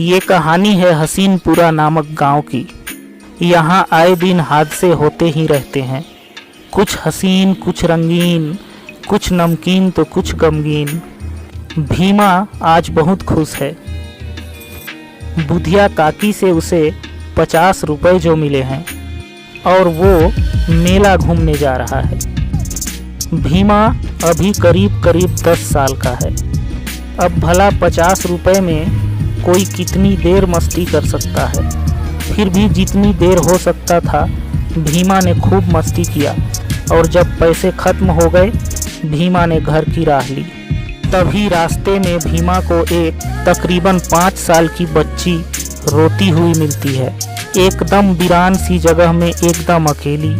ये कहानी है हसीनपुरा नामक गांव की। यहाँ आए दिन हादसे होते ही रहते हैं, कुछ हसीन, कुछ रंगीन, कुछ नमकीन तो कुछ गमगीन। भीमा आज बहुत खुश है। बुधिया काकी से उसे 50 रुपए जो मिले हैं और वो मेला घूमने जा रहा है। भीमा अभी करीब 10 साल का है। अब भला 50 रुपए में कोई कितनी देर मस्ती कर सकता है। फिर भी जितनी देर हो सकता था भीमा ने खूब मस्ती किया और जब पैसे खत्म हो गए भीमा ने घर की राह ली। तभी रास्ते में भीमा को एक तकरीबन 5 साल की बच्ची रोती हुई मिलती है। एकदम वीरान सी जगह में एकदम अकेली,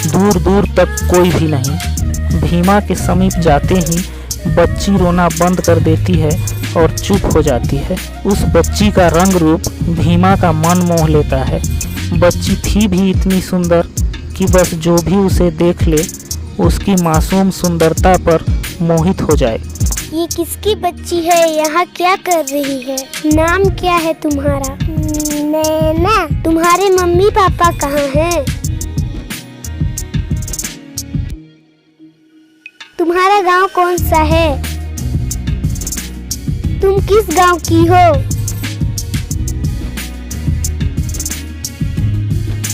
दूर दूर तक कोई भी नहीं। भीमा के समीप जाते ही बच्ची रोना बंद कर देती है और चुप हो जाती है। उस बच्ची का रंग रूप भीमा का मन मोह लेता है। बच्ची थी भी इतनी सुंदर कि बस जो भी उसे देख ले उसकी मासूम सुंदरता पर मोहित हो जाए। ये किसकी बच्ची है? यहाँ क्या कर रही है? नाम क्या है तुम्हारा? नैना। तुम्हारे मम्मी पापा कहाँ हैं? तुम्हारा गांव कौन सा है? तुम किस गांव की हो?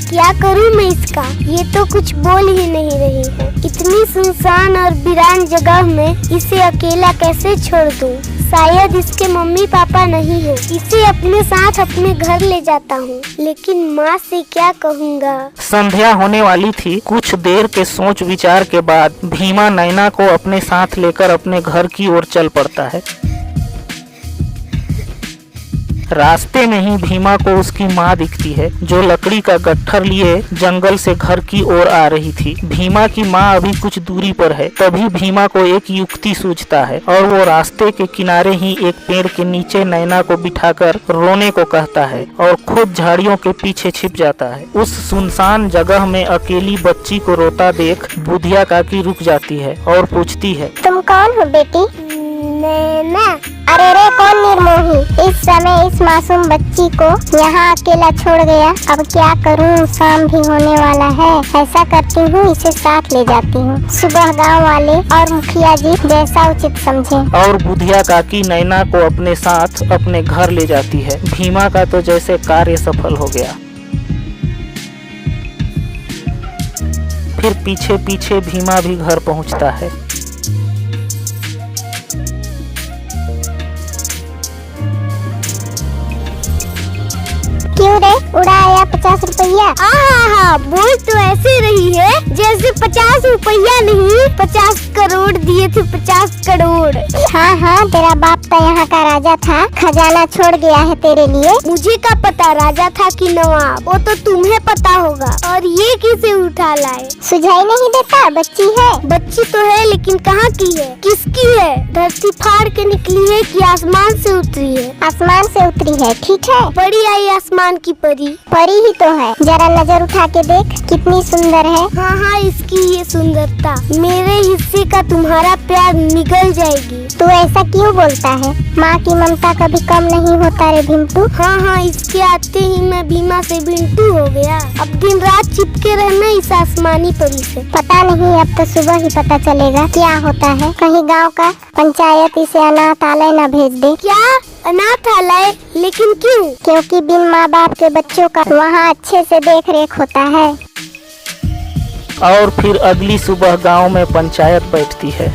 क्या करूं मैं इसका? ये तो कुछ बोल ही नहीं रही है। इतनी सुनसान और वीरान जगह में इसे अकेला कैसे छोड़ दूं? शायद इसके मम्मी पापा नहीं है। इसे अपने साथ अपने घर ले जाता हूँ, लेकिन माँ से क्या कहूँगा? संध्या होने वाली थी। कुछ देर के सोच विचार के बाद भीमा नैना को अपने साथ लेकर अपने घर की ओर चल पड़ता है। रास्ते में ही भीमा को उसकी माँ दिखती है जो लकड़ी का गट्ठर लिए जंगल से घर की ओर आ रही थी। भीमा की माँ अभी कुछ दूरी पर है। तभी भीमा को एक युक्ति सूझता है और वो रास्ते के किनारे ही एक पेड़ के नीचे नैना को बिठाकर रोने को कहता है और खुद झाड़ियों के पीछे छिप जाता है। उस सुनसान जगह में अकेली बच्ची को रोता देख बुधिया काकी रुक जाती है और पूछती है, तुम कौन हो बेटी? नैना। अरे रे, कौन निर्मोही इस समय इस मासूम बच्ची को यहाँ अकेला छोड़ गया? अब क्या करूँ, शाम भी होने वाला है। ऐसा करती हूँ, इसे साथ ले जाती हूँ। सुबह गांव वाले और मुखिया जी जैसा उचित समझे। और बुधिया काकी नैना को अपने साथ अपने घर ले जाती है। भीमा का तो जैसे कार्य सफल हो गया। फिर पीछे पीछे भीमा भी घर पहुँचता है। क्यों रे, उड़ाया 50 रुपया? हाँ, बोल तो ऐसे रही है जैसे 50 रुपया नहीं 50 करोड़ दिए थे। 50 करोड़। हाँ, तेरा बाप तो यहाँ का राजा था, खजाना छोड़ गया है तेरे लिए। मुझे क्या पता राजा था कि नवाब, वो तो तुम्हें पता होगा। और ये किसे उठा लाए? सुझाई नहीं देता। बच्ची है? बच्ची तो है, लेकिन कहाँ की है? किसकी है? धरती फाड़ के निकली है कि आसमान से उतरी है? आसमान से उतरी है। ठीक है, परी आई आसमान की परी। परी ही तो है। जरा नजर उठा के देख, कितनी सुंदर है। हाँ, इसकी ये सुंदरता मेरे हिस्से का तुम्हारा प्यार निगल जाएगी। तू ऐसा क्यों बोलता है? माँ की ममता कभी कम नहीं होता रे भिंटू। हाँ, इसके आते ही मैं भीमा से भिंटू हो गया। अब दिन रात चिपके रहना इस आसमानी परी से। पता नहीं, अब तो सुबह ही पता चलेगा क्या होता है। कहीं गाँव का पंचायत इसे अनाथालय न भेज दे। क्या अनाथालय? लेकिन क्यों? क्योंकि बिन माँ बाप के बच्चों का वहाँ अच्छे से देख रेख होता है। और फिर अगली सुबह गांव में पंचायत बैठती है।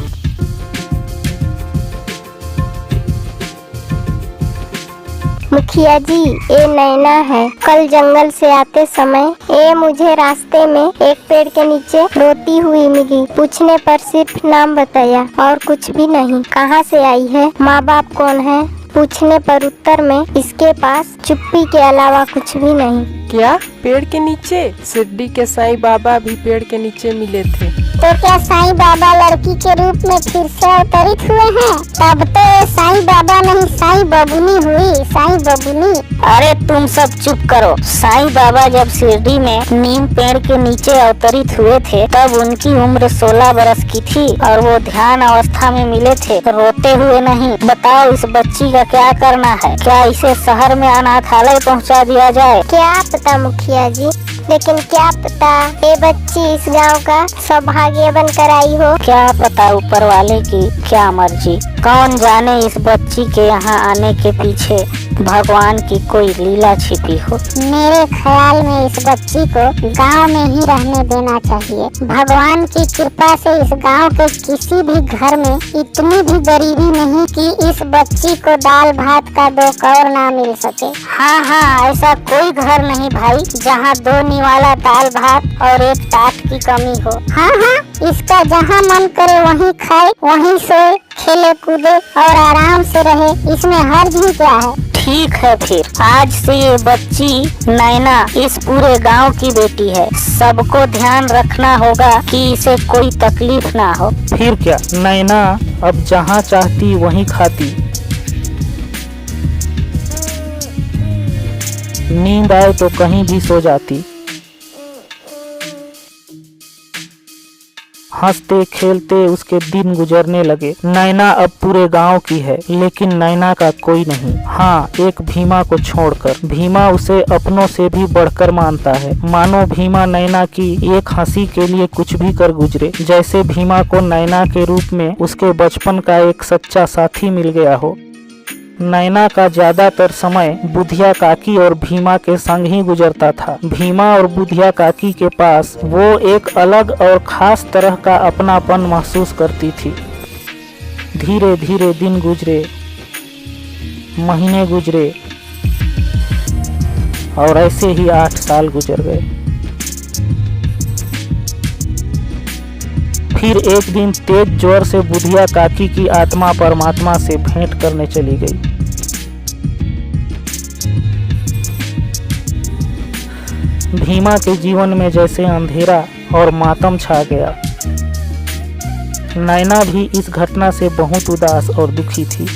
मुखिया जी, ये नैना है। कल जंगल से आते समय ये मुझे रास्ते में एक पेड़ के नीचे रोती हुई मिली। पूछने पर सिर्फ नाम बताया और कुछ भी नहीं। कहाँ से आई है, माँ बाप कौन है, पूछने पर उत्तर में इसके पास चुप्पी के अलावा कुछ भी नहीं। क्या पेड़ के नीचे? शिरडी के साईं बाबा भी पेड़ के नीचे मिले थे। तो क्या साईं बाबा लड़की के रूप में फिर से अवतरित हुए हैं? तब तो साईं बाबा नहीं साईं बबुनी हुई। साईं बबुनी। अरे तुम सब चुप करो। साईं बाबा जब शिरडी में नीम पेड़ के नीचे अवतरित हुए थे तब उनकी उम्र 16 बरस की थी और वो ध्यान अवस्था में मिले थे, रोते हुए नहीं। बताओ इस बच्ची का या क्या करना है? क्या इसे शहर में अनाथालय पहुंचा दिया जाए? क्या पता मुखिया जी, लेकिन क्या पता ये बच्ची इस गांव का सौभाग्य बनकर आई हो। क्या पता ऊपर वाले की क्या मर्जी। कौन जाने इस बच्ची के यहाँ आने के पीछे भगवान की कोई लीला छिपी हो। मेरे ख्याल में इस बच्ची को गांव में ही रहने देना चाहिए। भगवान की कृपा से इस गांव के किसी भी घर में इतनी भी गरीबी नहीं कि इस बच्ची को दाल भात का 2 कौर ना मिल सके। हाँ हाँ, ऐसा कोई घर नहीं भाई जहाँ 2 निवाला दाल भात और 1 टाट की कमी हो। हाँ हाँ, इसका जहाँ मन करे वहीं खाए, वहीं सोए, खेले कूदे और आराम से रहे, इसमें हर्ज ही क्या है। ठीक है, फिर आज से ये बच्ची नैना इस पूरे गांव की बेटी है। सबको ध्यान रखना होगा कि इसे कोई तकलीफ ना हो। फिर क्या, नैना अब जहाँ चाहती वहीं खाती, नींद आए तो कहीं भी सो जाती। हंसते खेलते उसके दिन गुजरने लगे। नैना अब पूरे गांव की है, लेकिन नैना का कोई नहीं। हाँ, एक भीमा को छोड़कर। भीमा उसे अपनों से भी बढ़कर मानता है। मानो भीमा नैना की एक हंसी के लिए कुछ भी कर गुजरे। जैसे भीमा को नैना के रूप में उसके बचपन का एक सच्चा साथी मिल गया हो। नैना का ज्यादातर समय बुधिया काकी और भीमा के संग ही गुजरता था। भीमा और बुधिया काकी के पास वो एक अलग और खास तरह का अपनापन महसूस करती थी। धीरे धीरे दिन गुजरे, महीने गुजरे और ऐसे ही 8 साल गुजर गए। फिर एक दिन तेज जोर से बुधिया काकी की आत्मा परमात्मा से भेंट करने चली गई। भीमा के जीवन में जैसे अंधेरा और मातम छा गया। नैना भी इस घटना से बहुत उदास और दुखी थी।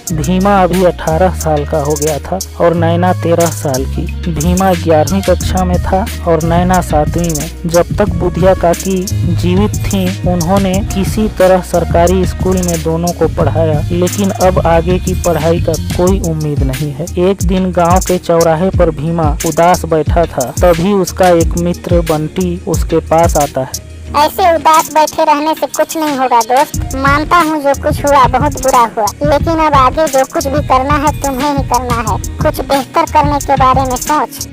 भीमा अभी 18 साल का हो गया था और नैना 13 साल की। भीमा 11वीं कक्षा में था और नैना 7वीं में। जब तक बुधिया काकी जीवित थीं, उन्होंने किसी तरह सरकारी स्कूल में दोनों को पढ़ाया, लेकिन अब आगे की पढ़ाई का कोई उम्मीद नहीं है। एक दिन गांव के चौराहे पर भीमा उदास बैठा था, तभी उसका एक मित्र बंटी उसके पास आता है। ऐसे उदास बैठे रहने से कुछ नहीं होगा दोस्त। मानता हूँ जो कुछ हुआ बहुत बुरा हुआ, लेकिन अब आगे जो कुछ भी करना है तुम्हें ही करना है। कुछ बेहतर करने के बारे में सोच।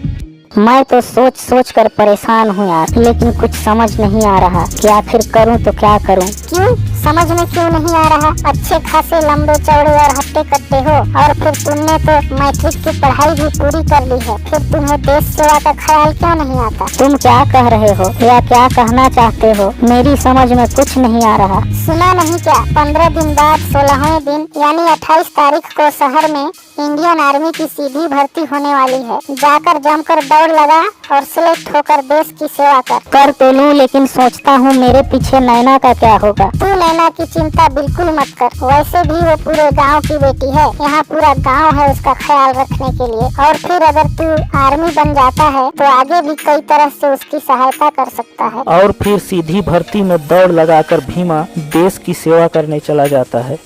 मैं तो सोच सोच कर परेशान हूँ यार, लेकिन कुछ समझ नहीं आ रहा कि आखिर करूँ तो क्या करूँ। क्यों समझ में क्यों नहीं आ रहा? अच्छे खासे लंबे चौड़े और हट्टे कट्टे हो, और फिर तुमने तो मैट्रिक की पढ़ाई भी पूरी कर ली है, फिर तुम्हें देश सेवा का ख्याल क्यों नहीं आता? तुम क्या कह रहे हो या क्या कहना चाहते हो? मेरी समझ में कुछ नहीं आ रहा। सुना नहीं क्या? 15 दिन बाद 16वें दिन यानी 28 तारीख को शहर में इंडियन आर्मी की सीधी भर्ती होने वाली है। जाकर जमकर दौड़ लगा और सिलेक्ट होकर देश की सेवा कर तो लूं, लेकिन सोचता हूँ मेरे पीछे नैना का क्या होगा। तू नैना की चिंता बिल्कुल मत कर। वैसे भी वो पूरे गांव की बेटी है, यहाँ पूरा गांव है उसका ख्याल रखने के लिए। और फिर अगर तू आर्मी बन जाता है तो आगे भी कई तरह से उसकी सहायता कर सकता है। और फिर सीधी भर्ती में दौड़ लगाकर भीमा देश की सेवा करने चला जाता है।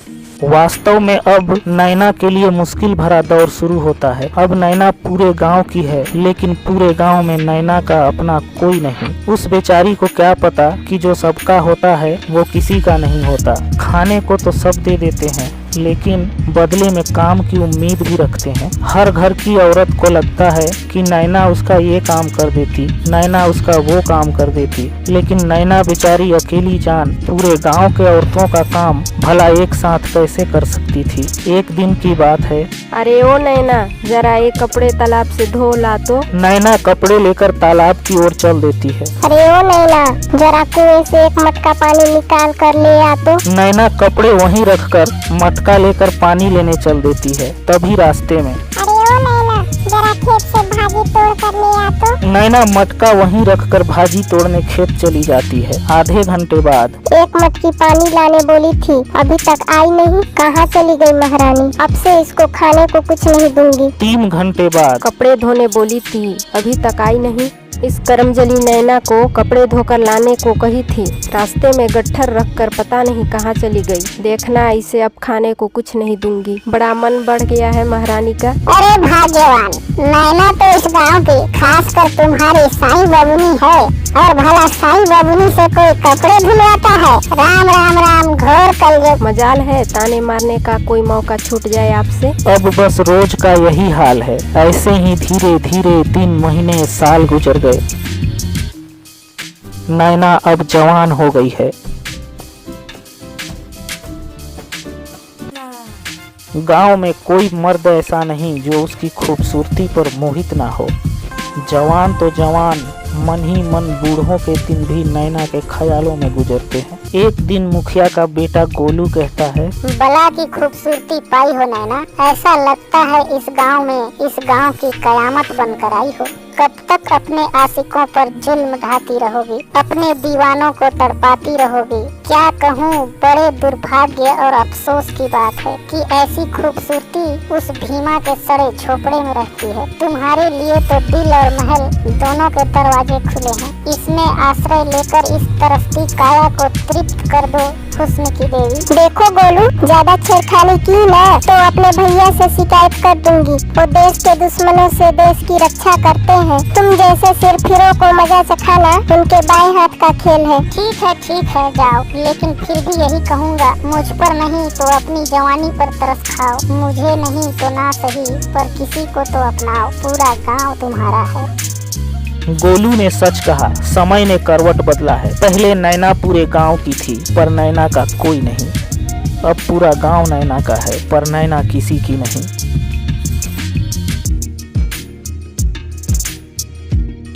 वास्तव में अब नैना के लिए मुश्किल भरा दौर शुरू होता है। अब नैना पूरे गांव की है, लेकिन पूरे गांव में नैना का अपना कोई नहीं। उस बेचारी को क्या पता कि जो सबका होता है वो किसी का नहीं होता। खाने को तो सब दे देते हैं, लेकिन बदले में काम की उम्मीद भी रखते हैं। हर घर की औरत को लगता है कि नैना उसका ये काम कर देती, नैना उसका वो काम कर देती, लेकिन नैना बेचारी अकेली जान पूरे गांव के औरतों का काम भला एक साथ कैसे कर सकती थी। एक दिन की बात है। अरे ओ नैना, जरा ये कपड़े तालाब से धो ला तो। नैना कपड़े लेकर तालाब की ओर चल देती है। अरे ओ नैना, जरा कुएं से एक मटका पानी निकाल कर ले आ तो। नैना कपड़े वहीं रखकर मटका लेकर पानी लेने चल देती है। तभी रास्ते में अरे ओ नैना, जरा खेत से भाजी तोड़ कर ले आ तो। नैना मटका वहीं रखकर भाजी तोड़ने खेत चली जाती है। आधे घंटे बाद एक मटकी पानी लाने बोली थी, अभी तक आई नहीं। कहाँ चली गई महारानी? अब से इसको खाने को कुछ नहीं दूंगी। 3 घंटे बाद कपड़े धोने बोली थी, अभी तक आई नहीं। इस करमजली नैना को कपड़े धोकर लाने को कही थी, रास्ते में गट्ठर रखकर पता नहीं कहाँ चली गई। देखना इसे अब खाने को कुछ नहीं दूंगी। बड़ा मन बढ़ गया है महारानी का। अरे भाग्यवान, नैना तो इस गांव की खासकर तुम्हारी साईं बाबूनी है। और भला साईं बाबूनी से कोई कपड़े धुलवाता है? राम राम राम, घोर कलयुग। मजाल है ताने मारने का कोई मौका छूट जाए आपसे। अब बस रोज का यही हाल है। ऐसे ही धीरे धीरे 3 महीने साल गुजर गए। नैना अब जवान हो गई है। गांव में कोई मर्द ऐसा नहीं जो उसकी खूबसूरती पर मोहित ना हो। जवान तो जवान, मन ही मन बूढ़ों के दिन भी नैना के ख्यालों में गुजरते हैं। एक दिन मुखिया का बेटा गोलू कहता है, बला की खूबसूरती पाई हो नैना, ऐसा लगता है इस गांव की कयामत बनकर आई हो। कब तक अपने आशिकों पर जुल्म ढाती रहोगी, अपने दीवानों को तड़पाती रहोगी। क्या कहूँ, बड़े दुर्भाग्य और अफसोस की बात है कि ऐसी खूबसूरती उस भीमा के सड़े झोपड़े में रहती है। तुम्हारे लिए तो दिल और महल दोनों के दरवाजे खुले हैं। इसमें आश्रय लेकर इस तरसती काया को तृप्त कर दो हुस्न की देवी। देखो गोलू, ज्यादा छेड़खानी की ना तो अपने भैया से शिकायत कर दूंगी। वो देश के दुश्मनों से देश की रक्षा करते हैं। तुम जैसे सिरफिरों को मजा चखाना उनके बाएं हाथ का खेल है। ठीक है जाओ, लेकिन फिर भी यही कहूँगा, मुझ पर नहीं तो अपनी जवानी पर तरस खाओ। मुझे नहीं तो ना सही, पर किसी को तो अपनाओ। पूरा गाँव तुम्हारा है। गोलू ने सच कहा। समय ने करवट बदला है। पहले नैना पूरे गांव की थी, पर नैना का कोई नहीं। अब पूरा गांव नैना का है, पर नैना किसी की नहीं।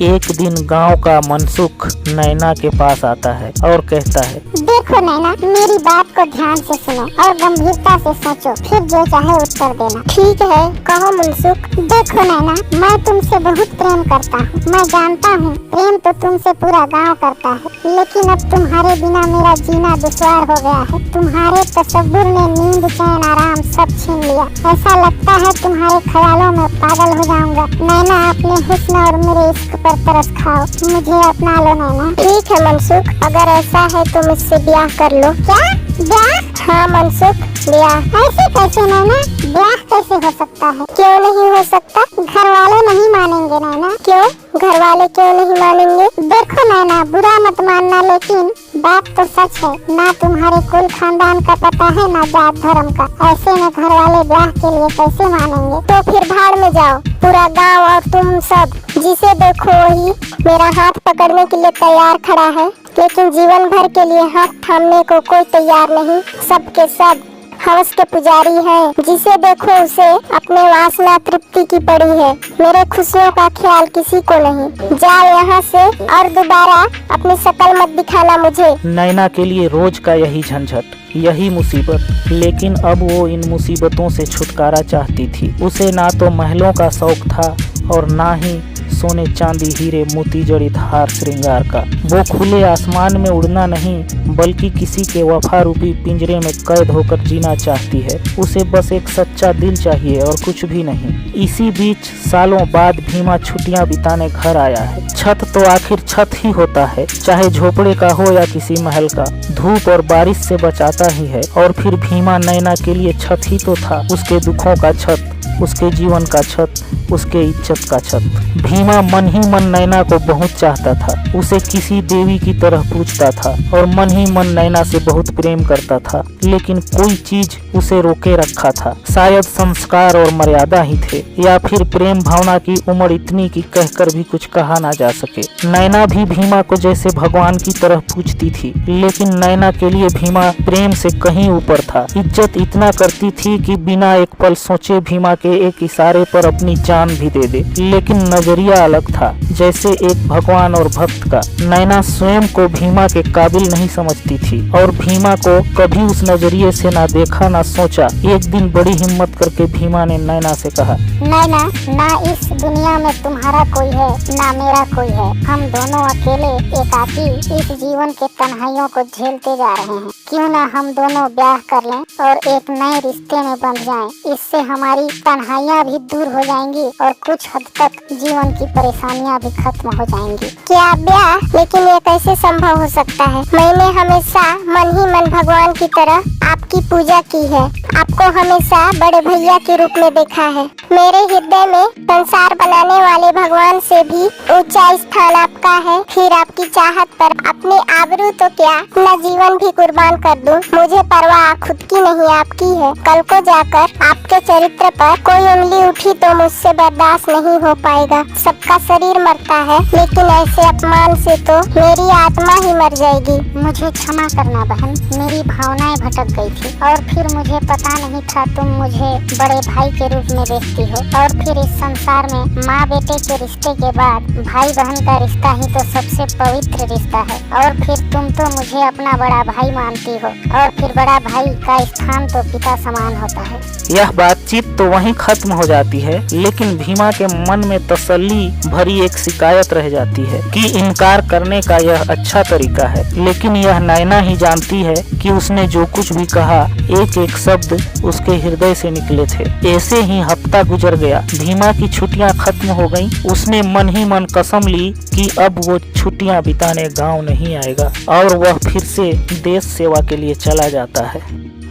एक दिन गांव का मनसुख नैना के पास आता है और कहता है, देखो नैना, मेरी बात को ध्यान से सुनो और गंभीरता से सोचो, फिर जो चाहे उत्तर देना। ठीक है, कहो मनसुख। देखो नैना, मैं तुमसे बहुत प्रेम करता हूँ। मैं जानता हूँ प्रेम तो तुमसे पूरा गांव करता है, लेकिन अब तुम्हारे बिना मेरा जीना दुश्वार हो गया है। तुम्हारे तसव्वुर ने नींद, चैन, आराम सब छीन लिया। ऐसा लगता है तुम्हारे ख्यालों में पागल हो जाऊंगा। नैना, अपने हुस्न और मेरे इश्क पर तरस खाओ, मुझे अपना लो नैना। ठीक है मनसुख, अगर ऐसा है तो मुझसे ब्याह कर लो। क्या ब्याह? हाँ मनसुख, ब्याह। ऐसे कैसे नैना? ब्याह कैसे हो सकता है? क्यों नहीं हो सकता? घर वाले नहीं मानेंगे नैना। क्यों? घर वाले क्यों नहीं मानेंगे? देखो नैना, बुरा मत मानना, लेकिन बात तो सच है। ना तुम्हारे कुल खानदान का पता है, ना जात धर्म का। ऐसे में घर वाले ब्याह के लिए कैसे मानेंगे? तो फिर भाड़ में जाओ। पूरा गांव और तुम सब, जिसे देखो वही मेरा हाथ पकड़ने के लिए तैयार खड़ा है, लेकिन जीवन भर के लिए हाथ थामने को कोई तैयार नहीं। सब के सब हवस के पुजारी हैं। जिसे देखो उसे अपने वासना तृप्ति की पड़ी है। मेरे खुशियों का ख्याल किसी को नहीं। जाओ यहाँ से और दोबारा अपनी शक्ल मत दिखाना मुझे। नैना के लिए रोज का यही झंझट, यही मुसीबत। लेकिन अब वो इन मुसीबतों से छुटकारा चाहती थी। उसे ना तो महलों का शौक था और ना ही सोने चांदी हीरे मोती जड़ित हार श्रृंगार का। वो खुले आसमान में उड़ना नहीं, बल्कि किसी के वफा रूपी पिंजरे में कैद होकर जीना चाहती है। उसे बस एक सच्चा दिल चाहिए और कुछ भी नहीं। इसी बीच सालों बाद भीमा छुट्टियां बिताने घर आया है। छत तो आखिर छत ही होता है, चाहे झोपड़े का हो या किसी महल का। धूप और बारिश से बचाता ही है। और फिर भीमा नैना के लिए छत ही तो था। उसके दुखों का छत, उसके जीवन का छत, उसके इज्जत का छत। भीमा मन ही मन नैना को बहुत चाहता था। उसे किसी देवी की तरह पूजता था और मन ही मन नैना से बहुत प्रेम करता था। लेकिन कोई चीज उसे रोके रखा था। शायद संस्कार और मर्यादा ही थे, या फिर प्रेम भावना की उम्र इतनी कि कहकर भी कुछ कहा ना जा सके। नैना भी भीमा को जैसे भगवान की तरह पूजती थी, लेकिन नैना के लिए भीमा प्रेम से कहीं ऊपर था। इज्जत इतना करती थी कि बिना एक पल सोचे भीमा के एक इशारे पर अपनी जान भी दे दे। लेकिन नजरिया अलग था, जैसे एक भगवान और भक्त का। नैना स्वयं को भीमा के काबिल नहीं समझती थी और भीमा को कभी उस नजरिए से ना देखा ना सोचा। एक दिन बड़ी हिम्मत करके भीमा ने नैना से कहा, नैना, ना इस दुनिया में तुम्हारा कोई है, ना मेरा कोई है। हम दोनों अकेले एकाकी इस जीवन के तन्हाइयों को झेलते जा रहे हैं। क्यों ना हम दोनों ब्याह कर लें और एक नए रिश्ते में बंध जाएं। इससे हमारी तन्हाइयाँ भी दूर हो जाएंगी और कुछ हद तक जीवन की परेशानियाँ भी खत्म हो जाएंगी। क्या ब्याह? लेकिन ये कैसे संभव हो सकता है? मैंने हमेशा मन ही मन भगवान की तरह आपकी पूजा की है, आपको हमेशा बड़े भैया के रूप में देखा है। मेरे हृदय में संसार बनाने वाले भगवान से भी ऊंचा स्थान आपका है। फिर आपकी चाहत पर अपने आबरू तो क्या, अपना जीवन भी कुर्बान कर दूं। मुझे परवाह खुद की नहीं आपकी है। कल को जाकर आपके चरित्र पर कोई उंगली उठी तो मुझसे बर्दाश्त नहीं हो पाएगा। सबका शरीर मरता है, लेकिन ऐसे अपमान से तो मेरी आत्मा ही मर जाएगी। मुझे क्षमा करना बहन, मेरी भावनाएं भटक गई थी और फिर मुझे पता नहीं था तुम मुझे बड़े भाई के रूप में देखती हो। और फिर इस संसार में माँ बेटे के रिश्ते के बाद भाई बहन का रिश्ता ही तो सबसे पवित्र रिश्ता है। और फिर तुम तो मुझे अपना बड़ा भाई मानती हो और फिर बड़ा भाई का स्थान तो पिता समान होता है। यह बातचीत तो वहीं खत्म हो जाती है, लेकिन भीमा के मन में तसल्ली भरी एक शिकायत रह जाती है कि इनकार करने का यह अच्छा तरीका है। लेकिन यह नैना ही जानती है कि उसने जो कुछ भी कहा एक एक शब्द उसके हृदय से निकले थे। ऐसे ही हफ्ता गुजर गया। भीमा की छुट्टियां खत्म हो गईं। उसने मन ही मन कसम ली कि अब वो छुट्टियां बिताने गांव नहीं आएगा और वह फिर से देश सेवा के लिए चला जाता है।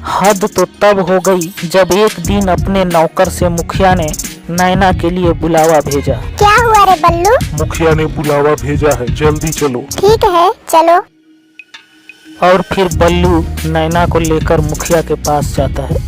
हद तो तब हो गई जब एक दिन अपने नौकर से मुखिया ने नैना के लिए बुलावा भेजा। क्या हुआ रे बल्लू? मुखिया ने बुलावा भेजा है, जल्दी चलो। ठीक है चलो। और फिर बल्लू नैना को लेकर मुखिया के पास जाता है।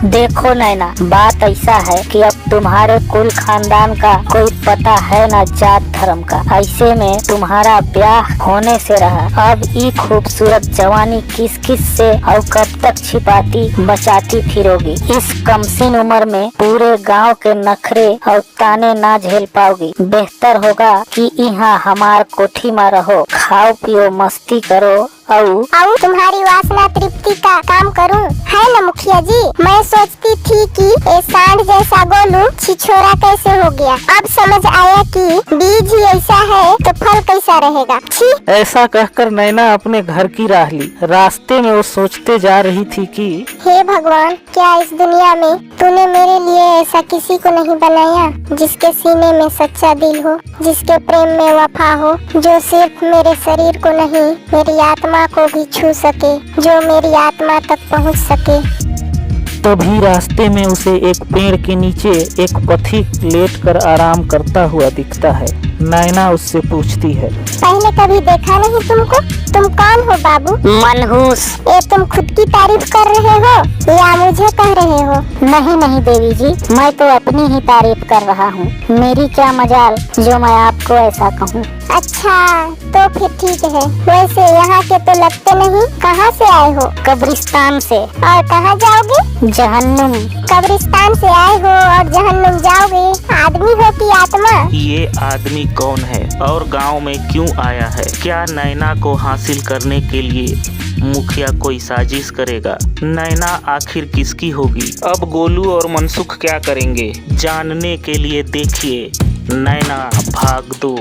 देखो नैना, बात ऐसा है कि अब तुम्हारे कुल खानदान का कोई पता है न जात धर्म का। ऐसे में तुम्हारा ब्याह होने से रहा। अब ये खूबसूरत जवानी किस किस से और कब तक छिपाती बचाती फिरोगी। इस कमसिन उम्र में पूरे गांव के नखरे और ताने ना झेल पाओगी। बेहतर होगा कि यहाँ हमार कोठी में रहो, खाओ पियो मस्ती करो और तुम्हारी वासना तृप्ति का काम करूं, है न मुखिया जी? मैं सोचती थी कि ये सांड जैसा गोलू छिछोरा कैसे हो गया। अब समझ आया कि बीज ही ऐसा है तो फल कैसा रहेगा। छी! ऐसा कहकर नैना अपने घर की राह ली। रास्ते में वो सोचते जा रही थी कि हे भगवान, क्या इस दुनिया में तूने मेरे लिए ऐसा किसी को नहीं बनाया जिसके सीने में सच्चा दिल हो, जिसके प्रेम में वफा हो, जो सिर्फ मेरे शरीर को नहीं मेरी आत्मा को भी छू सके, जो मेरी आत्मा तक पहुंच सके। तभी रास्ते में उसे एक पेड़ के नीचे एक पथिक लेटकर आराम करता हुआ दिखता है। नैना उससे पूछती है, पहले कभी देखा नहीं तुमको? तुम कौन हो बाबू? मनहूस। ये तुम खुद की तारीफ कर रहे हो या मुझे कह रहे हो? नहीं नहीं देवी जी, मैं तो अपनी ही तारीफ कर रहा हूँ। मेरी क्या मजाल जो मैं आपको ऐसा कहूँ। अच्छा तो फिर ठीक है। वैसे यहाँ के तो लगते नहीं, कहाँ से आए हो? कब्रिस्तान से। और कहाँ जाओगे? जहन्नुम। कब्रिस्तान से आए हो और जहन्नुम जाओगे? आदमी हो कि आत्मा? ये आदमी कौन है और गांव में क्यों आया है? क्या नैना को हासिल करने के लिए मुखिया कोई साजिश करेगा? नैना आखिर किसकी होगी? अब गोलू और मनसुख क्या करेंगे? जानने के लिए देखिए नैना भाग 2।